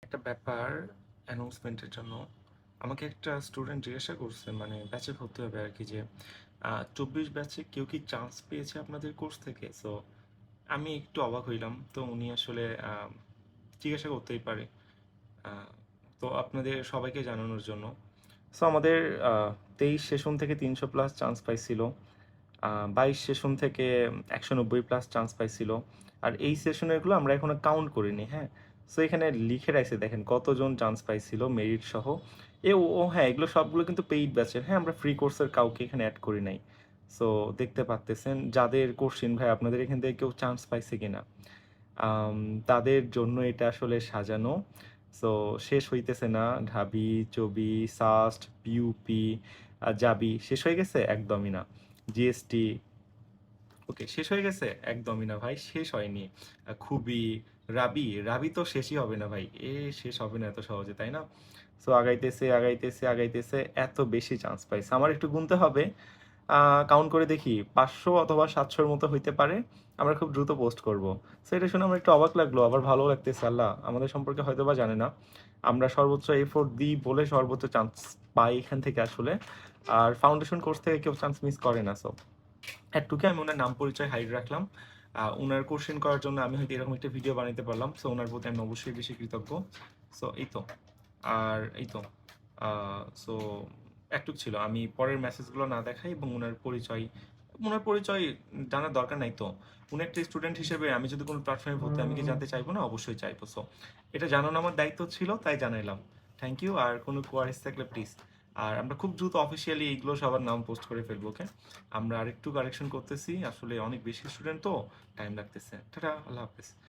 একটা ব্যাপার অ্যানাউন্সমেন্টের জন্য আমাকে একটা স্টুডেন্ট জিজ্ঞাসা করছে, মানে ব্যাচে ভর্তি হবে আর কি, যে 24 ব্যাচে কেউ কি চান্স পেয়েছে আপনাদের কোর্স থেকে। সো আমি একটু অবাক হইলাম, তো উনি আসলে জিজ্ঞাসা করতেই পারে। আহ, তো আপনাদের সবাইকে জানানোর জন্য, সো আমাদের 23 সেশন থেকে 300+ চান্স পাইছিল, 22 সেশন থেকে 190+ চান্স পাইছিল। আর এই সেশনেরগুলো আমরা এখনো কাউন্ট করিনি, হ্যাঁ। সো এখানে লিখে রাখছে, দেখেন কতজন চান্স পাইছিল মেরিট সহ। ও হ্যাঁ, এগুলো সবগুলো কিন্তু পেইড ব্যাচের, হ্যাঁ। আমরা ফ্রি কোর্সের কাউকে এখানে অ্যাড করি নাই। সো দেখতে পাচ্তেছেন যাদের কোশ্চিন, ভাই আপনাদের এখান থেকে কেউ চান্স পাইছে কিনা, আম, তাদের জন্য এটা আসলে সাজানো। সো শেষ হইতেছে না, ঢাবি, চবি, সাস্ট, পিউপি, জাবি শেষ হয়ে গেছে? একদমই না। জিএসটি ওকে, শেষ হয়ে গেছে? একদমই না ভাই, শেষ হয়নি। খুবই, রাবি রাবি তো শেষই হবে না ভাই, শেষ হবে না এত সহজে, তাই না? সো আগাইতেছে আগাইতেছে আগাইতেছে, এত বেশি চান্স পাইছে। আমার একটু গুনতে হবে, কাউন্ট করে দেখি, 500 অথবা 700-র মতো হইতে পারে। আমরা খুব দ্রুত পোস্ট করব। সো এটা শুনে আমার একটু অবাক লাগলো, আবার ভালো লাগতেছে। আল্লাহ আমাদের সম্পর্কে হয়তো বা জানে না, আমরা সর্বোচ্চ এফোর্ট দিই বলে সর্বোচ্চ চান্স পাই এখান থেকে আসলে। আর ফাউন্ডেশন কোর্স থেকে কেউ চান্স মিস করে না। সো এটুকু আমি ওনার নাম পরিচয় হাইড রাখলাম। ওনার কোশ্চেন করার জন্য আমি হয়তো এরকম একটা ভিডিও বানাতে পারলাম। সো ওনার প্রতি আমি অবশ্যই বেশি কৃতজ্ঞ। সো এই তো, আর এই তো, সো একটুক ছিল, আমি পরের মেসেজগুলো না দেখাই এবং ওনার পরিচয় জানার দরকার নাই তো। উনি একটা স্টুডেন্ট হিসেবে আমি যদি কোনো প্ল্যাটফর্মে ভর্তি, আমি কি জানতে চাইবো না? অবশ্যই চাইবো। সো এটা জানানো আমার দায়িত্ব ছিল, তাই জানাইলাম। Thank you. আর কোনো কোয়ারিজ থাকলে প্লিজ। আর আমরা খুব দ্রুত অফিসিয়ালি এইগুলো সবার নাম পোস্ট করে ফেলবো, ওকে? আমরা আরেকটু কারেকশন করতেছি, আসলে অনেক বেশি স্টুডেন্ট তো টাইম লাগতেছে। টাটা, আল্লাহ হাফেজ।